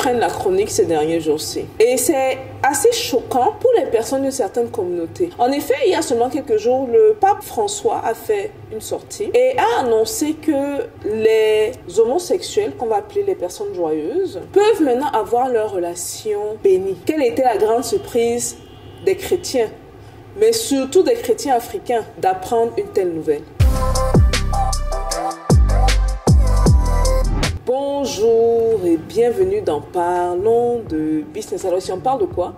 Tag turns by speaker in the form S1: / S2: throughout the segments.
S1: prennent la chronique ces derniers jours-ci. Et c'est assez choquant pour les personnes d'une certaine communauté. En effet, il y a seulement quelques jours, le pape François a fait une sortie et a annoncé que les homosexuels, qu'on va appeler les personnes joyeuses, peuvent maintenant avoir leurs relations bénies. Quelle était la grande surprise des chrétiens, mais surtout des chrétiens africains, d'apprendre une telle nouvelle? Bonjour et bienvenue dans Parlons de business. Alors si on parle de quoi?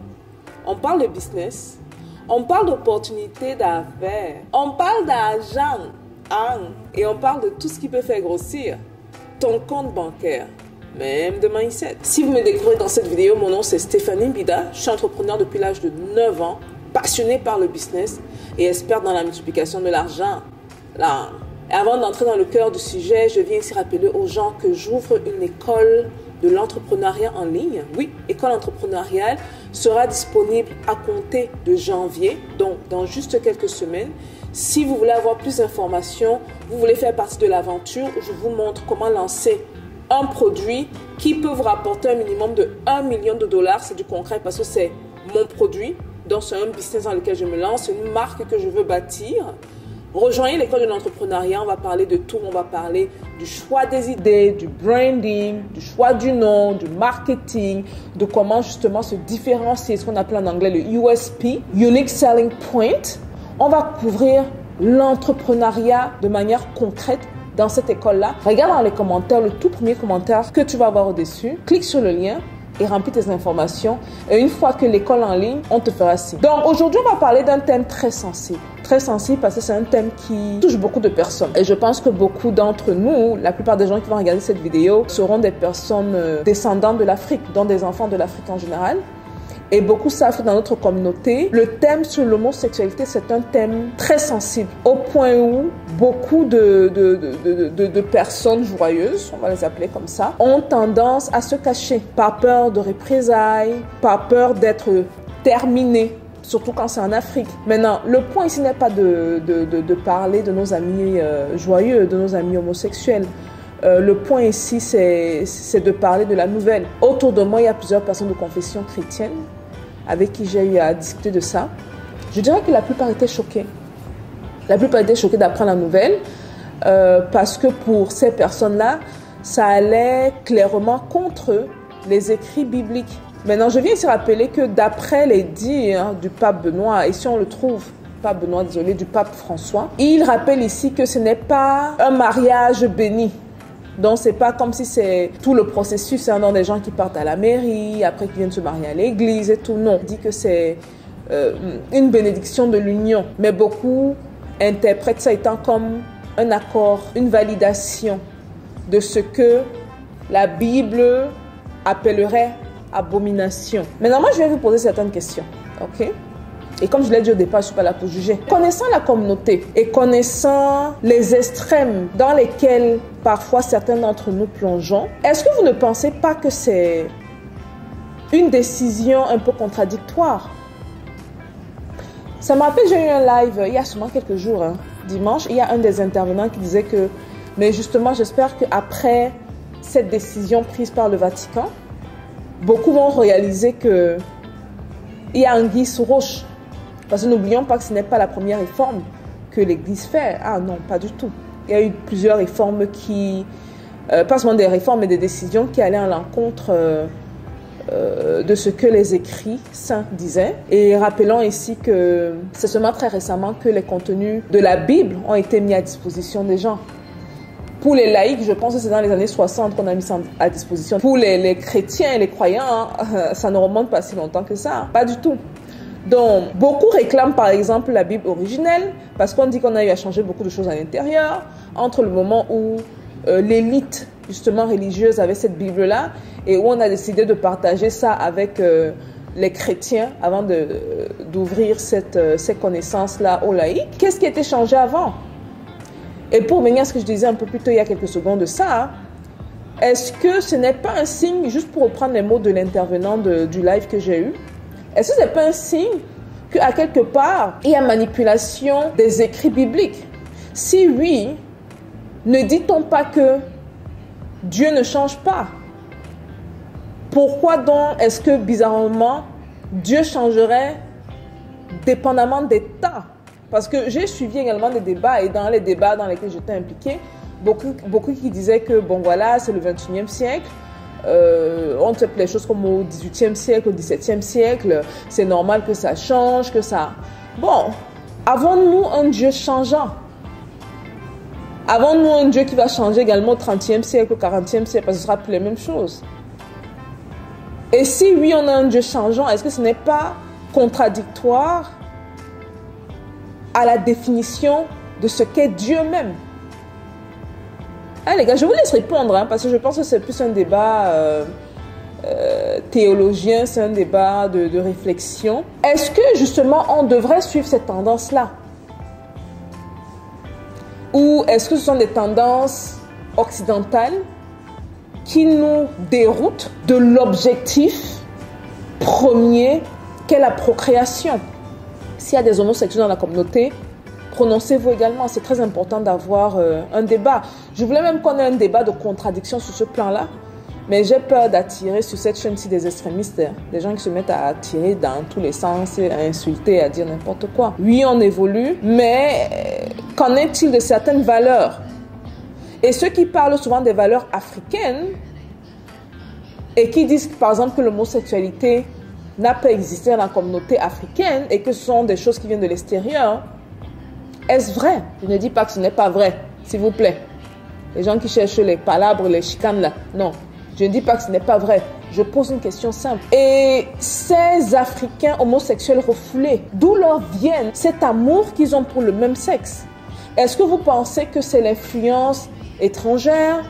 S1: On parle de business, on parle d'opportunités d'affaires, on parle d'argent, et on parle de tout ce qui peut faire grossir ton compte bancaire, même de mindset. Si vous me découvrez dans cette vidéo, mon nom c'est Stéphanie Mbida, je suis entrepreneur depuis l'âge de 9 ans, passionnée par le business et experte dans la multiplication de l'argent. Et avant d'entrer dans le cœur du sujet, je viens ici rappeler aux gens que j'ouvre une école de l'entrepreneuriat en ligne. Oui, école entrepreneuriale sera disponible à compter de janvier, donc dans juste quelques semaines. Si vous voulez avoir plus d'informations, vous voulez faire partie de l'aventure où je vous montre comment lancer un produit qui peut vous rapporter un minimum de 1 million de dollars. C'est du concret parce que c'est mon produit, donc c'est un business dans lequel je me lance, c'est une marque que je veux bâtir. Rejoignez l'école de l'entrepreneuriat, on va parler de tout, on va parler du choix des idées, du branding, du choix du nom, du marketing, de comment justement se différencier, ce qu'on appelle en anglais le USP, Unique Selling Point. On va couvrir l'entrepreneuriat de manière concrète dans cette école-là. Regarde dans les commentaires, le tout premier commentaire que tu vas avoir au-dessus, clique sur le lien et remplis tes informations. Et une fois que l'école en ligne, on te fera signe. Donc aujourd'hui, on va parler d'un thème très sensible. Très sensible parce que c'est un thème qui touche beaucoup de personnes. Et je pense que beaucoup d'entre nous, la plupart des gens qui vont regarder cette vidéo, seront des personnes descendantes de l'Afrique, dont des enfants de l'Afrique en général. Et beaucoup savent que dans notre communauté, le thème sur l'homosexualité, c'est un thème très sensible. Au point où beaucoup de personnes joyeuses, on va les appeler comme ça, ont tendance à se cacher par peur de représailles, par peur d'être terminées, surtout quand c'est en Afrique. Maintenant, le point ici n'est pas de parler de nos amis joyeux, de nos amis homosexuels. Le point ici, c'est de parler de la nouvelle. Autour de moi, il y a plusieurs personnes de confession chrétienne avec qui j'ai eu à discuter de ça. Je dirais que la plupart étaient choqués. La plupart étaient choqués d'apprendre la nouvelle parce que pour ces personnes-là, ça allait clairement contre les écrits bibliques. Maintenant, je viens ici rappeler que d'après les dires du pape Benoît, et si on le trouve, pape Benoît, désolé, du pape François, il rappelle ici que ce n'est pas un mariage béni. Donc, c'est pas comme si c'est tout le processus, hein, dans des gens qui partent à la mairie, après qui viennent se marier à l'église et tout. Non, il dit que c'est une bénédiction de l'union. Mais beaucoup interprètent ça étant comme un accord, une validation de ce que la Bible appellerait abomination. Maintenant, moi, je vais vous poser certaines questions, ok? Et comme je l'ai dit au départ, je ne suis pas là pour juger. Connaissant la communauté et connaissant les extrêmes dans lesquels parfois certains d'entre nous plongeons, est-ce que vous ne pensez pas que c'est une décision un peu contradictoire? Ça me rappelle, j'ai eu un live il y a seulement quelques jours, dimanche, il y a un des intervenants qui disait que, mais justement, j'espère qu'après cette décision prise par le Vatican, beaucoup vont réaliser qu'il y a anguille sous roche. Parce que n'oublions pas que ce n'est pas la première réforme que l'Église fait. Ah non, pas du tout. Il y a eu plusieurs réformes qui, pas seulement des réformes, mais des décisions qui allaient à l'encontre de ce que les écrits saints disaient. Et rappelons ici que c'est seulement très récemment que les contenus de la Bible ont été mis à disposition des gens. Pour les laïcs, je pense que c'est dans les années 60 qu'on a mis ça à disposition. Pour les chrétiens et les croyants, ça ne remonte pas si longtemps que ça. Pas du tout. Donc, beaucoup réclament par exemple la Bible originelle parce qu'on dit qu'on a eu à changer beaucoup de choses à l'intérieur entre le moment où l'élite justement religieuse avait cette Bible-là et où on a décidé de partager ça avec les chrétiens avant d'ouvrir ces connaissances-là aux laïcs. Qu'est-ce qui était changé avant? Et pour venir à ce que je disais un peu plus tôt il y a quelques secondes de ça, est-ce que ce n'est pas un signe, juste pour reprendre les mots de l'intervenant du live que j'ai eu, est-ce que ce n'est pas un signe qu'à quelque part, il y a manipulation des écrits bibliques? Si oui, ne dit-on pas que Dieu ne change pas? Pourquoi donc est-ce que bizarrement, Dieu changerait dépendamment des temps? Parce que j'ai suivi également des débats et dans les débats dans lesquels j'étais impliquée, beaucoup qui disaient que bon voilà, c'est le 21e siècle, on fait les choses comme au 18e siècle, au 17e siècle, c'est normal que ça change, que ça... Bon, avons-nous un Dieu changeant? Avons-nous un Dieu qui va changer également au 30e siècle, au 40e siècle, parce que ce sera plus les mêmes choses? Et si oui, on a un Dieu changeant, est-ce que ce n'est pas contradictoire à la définition de ce qu'est Dieu même? Hein, les gars, je vous laisse répondre, hein, parce que je pense que c'est plus un débat théologien, c'est un débat de réflexion. Est-ce que justement on devrait suivre cette tendance-là? Ou est-ce que ce sont des tendances occidentales qui nous déroutent de l'objectif premier qu'est la procréation? S'il y a des homosexuels dans la communauté, prononcez-vous également. C'est très important d'avoir un débat. Je voulais même qu'on ait un débat de contradiction sur ce plan-là, mais j'ai peur d'attirer sur cette chaîne-ci des extrémistes, des gens qui se mettent à tirer dans tous les sens, à insulter, à dire n'importe quoi. Oui, on évolue, mais qu'en est-il de certaines valeurs? Et ceux qui parlent souvent des valeurs africaines et qui disent par exemple que l'homosexualité n'a pas existé dans la communauté africaine et que ce sont des choses qui viennent de l'extérieur, est-ce vrai? Je ne dis pas que ce n'est pas vrai, s'il vous plaît. Les gens qui cherchent les palabres, les chicanes là, non. Je ne dis pas que ce n'est pas vrai. Je pose une question simple. Et ces Africains homosexuels refoulés, d'où leur vient cet amour qu'ils ont pour le même sexe? Est-ce que vous pensez que c'est l'influence étrangère?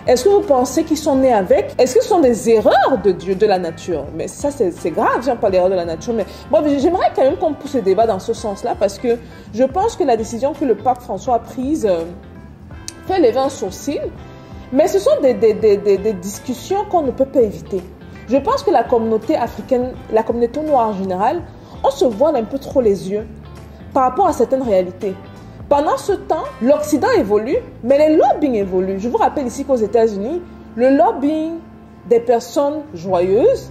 S1: Est-ce que vous pensez qu'ils sont nés avec? Est-ce que ce sont des erreurs de Dieu, de la nature? Mais ça, c'est grave, j'aime pas l'erreur de la nature. Mais moi, j'aimerais quand même qu'on pousse le débat dans ce sens-là parce que je pense que la décision que le pape François a prise fait lever un sourcil. Mais ce sont des discussions qu'on ne peut pas éviter. Je pense que la communauté africaine, la communauté noire en général, on se voile un peu trop les yeux par rapport à certaines réalités. Pendant ce temps, l'Occident évolue, mais les lobbying évoluent. Je vous rappelle ici qu'aux États-Unis, le lobbying des personnes joyeuses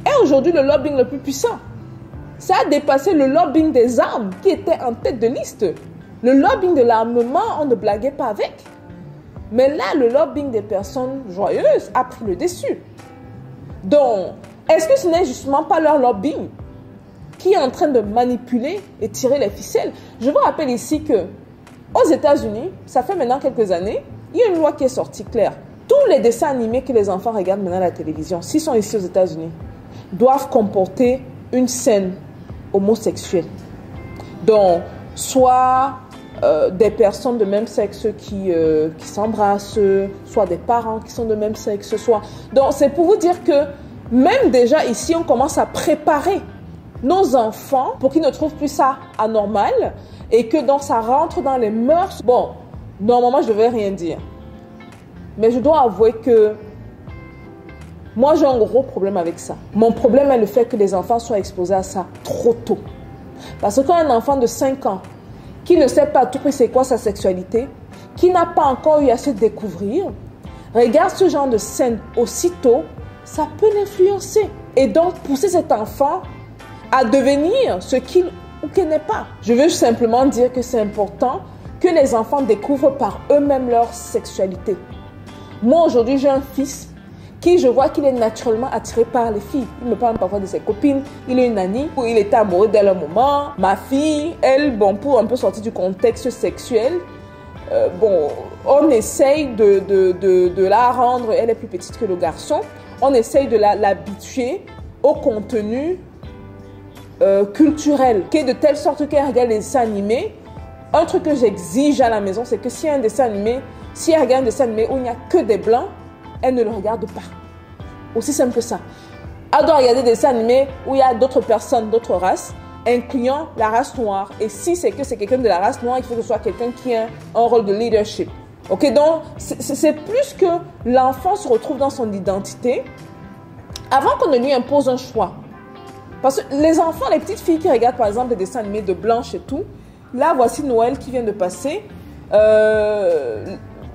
S1: est aujourd'hui le lobbying le plus puissant. Ça a dépassé le lobbying des armes qui était en tête de liste. Le lobbying de l'armement, on ne blaguait pas avec. Mais là, le lobbying des personnes joyeuses a pris le dessus. Donc, est-ce que ce n'est justement pas leur lobbying qui est en train de manipuler et tirer les ficelles? Je vous rappelle ici que aux États-Unis, ça fait maintenant quelques années, il y a une loi qui est sortie claire. Tous les dessins animés que les enfants regardent maintenant à la télévision, s'ils sont ici aux États-Unis, doivent comporter une scène homosexuelle. Donc, soit des personnes de même sexe qui s'embrassent, soit des parents qui sont de même sexe, soit... Donc, c'est pour vous dire que même déjà ici, on commence à préparer nos enfants pour qu'ils ne trouvent plus ça anormal et que donc ça rentre dans les mœurs. Bon, normalement, je ne devais rien dire. Mais je dois avouer que moi, j'ai un gros problème avec ça. Mon problème est le fait que les enfants soient exposés à ça trop tôt. Parce que quand un enfant de 5 ans qui ne sait pas à tout prix c'est quoi sa sexualité, qui n'a pas encore eu à se découvrir, regarde ce genre de scène aussitôt, ça peut l'influencer. Et donc, pousser cet enfant à devenir ce qu'il ou qu'elle n'est pas. Je veux simplement dire que c'est important que les enfants découvrent par eux-mêmes leur sexualité. Moi, aujourd'hui, j'ai un fils qui, je vois qu'il est naturellement attiré par les filles. Il me parle parfois de ses copines. Il est une amie où il était amoureux d'elle un moment. Ma fille, elle, bon, pour un peu sortir du contexte sexuel, bon, on essaye de la rendre, elle est plus petite que le garçon, on essaye de l'habituer au contenu culturel, qui est de telle sorte qu'elle regarde les dessins animés. Un truc que j'exige à la maison, c'est que si y a un dessin animé, si elle regarde un dessin animé où il n'y a que des blancs, elle ne le regarde pas. Aussi simple que ça. Elle doit regarder des dessins animés où il y a d'autres personnes, d'autres races, incluant la race noire. Et si c'est que c'est quelqu'un de la race noire, il faut que ce soit quelqu'un qui a un rôle de leadership. Ok, donc c'est plus que l'enfant se retrouve dans son identité avant qu'on ne lui impose un choix. Parce que les enfants, les petites filles qui regardent par exemple des dessins animés de blanches et tout, là voici Noël qui vient de passer.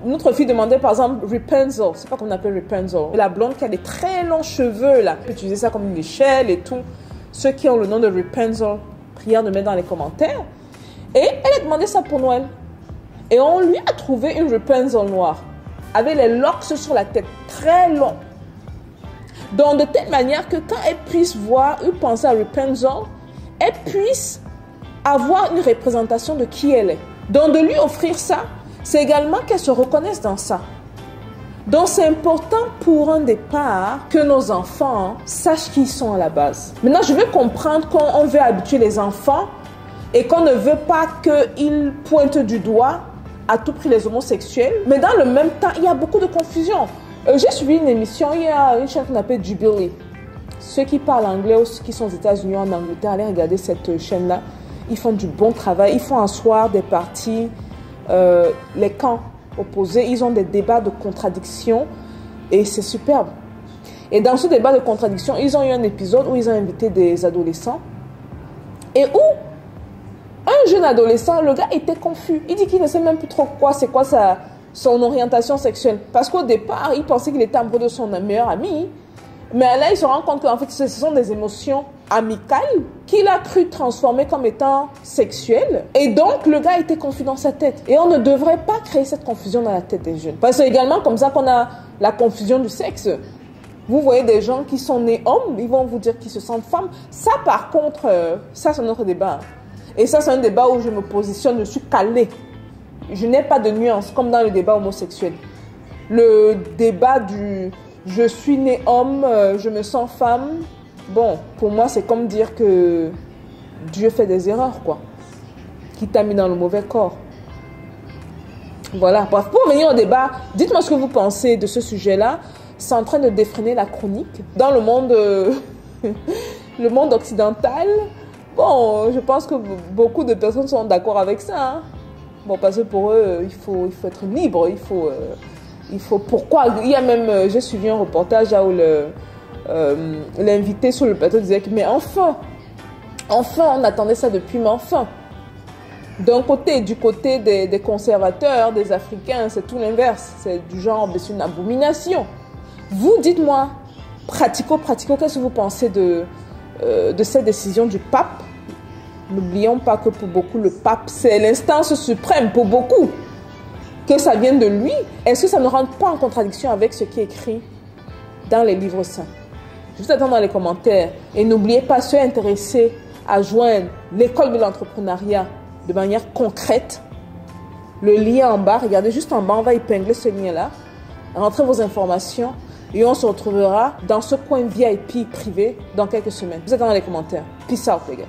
S1: Notre fille demandait par exemple Rapunzel, c'est pas qu'on appelle Rapunzel. La blonde qui a des très longs cheveux là. On peut utiliser ça comme une échelle et tout. Ceux qui ont le nom de Rapunzel, prière de mettre dans les commentaires. Et elle a demandé ça pour Noël. Et on lui a trouvé une Rapunzel noire. Avec les locks sur la tête, très longs. Donc de telle manière que quand elle puisse voir ou penser à Rapunzel, elle puisse avoir une représentation de qui elle est. Donc de lui offrir ça, c'est également qu'elle se reconnaisse dans ça. Donc c'est important pour un départ que nos enfants sachent qui ils sont à la base. Maintenant, je veux comprendre qu'on veut habituer les enfants et qu'on ne veut pas qu'ils pointent du doigt à tout prix les homosexuels. Mais dans le même temps, il y a beaucoup de confusion. J'ai suivi une émission, il y a une chaîne qu'on appelle Jubilee. Ceux qui parlent anglais ou ceux qui sont aux États-Unis ou en Angleterre, allez regarder cette chaîne-là. Ils font du bon travail. Ils font un soir des parties, les camps opposés. Ils ont des débats de contradiction et c'est superbe. Et dans ce débat de contradiction, ils ont eu un épisode où ils ont invité des adolescents et où un jeune adolescent, le gars était confus. Il dit qu'il ne sait même plus trop c'est quoi son orientation sexuelle. Parce qu'au départ, il pensait qu'il était amoureux de son meilleur ami. Mais là, il se rend compte qu'en fait, ce sont des émotions amicales qu'il a cru transformer comme étant sexuelles. Et donc, le gars était confus dans sa tête. Et on ne devrait pas créer cette confusion dans la tête des jeunes. Parce que c'est également comme ça qu'on a la confusion du sexe. Vous voyez des gens qui sont nés hommes, ils vont vous dire qu'ils se sentent femmes. Ça, par contre, ça, c'est notre débat. Et ça, c'est un débat où je me positionne, je suis calée. Je n'ai pas de nuance, comme dans le débat homosexuel. Le débat du « je suis né homme, je me sens femme », bon, pour moi, c'est comme dire que Dieu fait des erreurs, quoi. Qui t'a mis dans le mauvais corps. Voilà. Bref, pour venir au débat, dites-moi ce que vous pensez de ce sujet-là. C'est en train de défreiner la chronique. Dans le monde, le monde occidental, bon, je pense que beaucoup de personnes sont d'accord avec ça. Hein. Bon, parce que pour eux, il faut être libre. Il faut pourquoi. Il y a même, j'ai suivi un reportage là où l'invité sur le plateau disait que, mais enfin, on attendait ça depuis, mais enfin. D'un côté, du côté des conservateurs, des Africains, c'est tout l'inverse. C'est du genre, c'est une abomination. Vous, dites-moi, pratico, qu'est-ce que vous pensez de cette décision du pape? N'oublions pas que pour beaucoup, le pape, c'est l'instance suprême pour beaucoup. Que ça vienne de lui, est-ce que ça ne rentre pas en contradiction avec ce qui est écrit dans les livres saints? Je vous attends dans les commentaires. Et n'oubliez pas, ceux intéressés à joindre l'école de l'entrepreneuriat de manière concrète, le lien en bas, regardez juste en bas, on va épingler ce lien-là. Rentrez vos informations et on se retrouvera dans ce coin VIP privé dans quelques semaines. Vous êtes dans les commentaires. Peace out, les gars.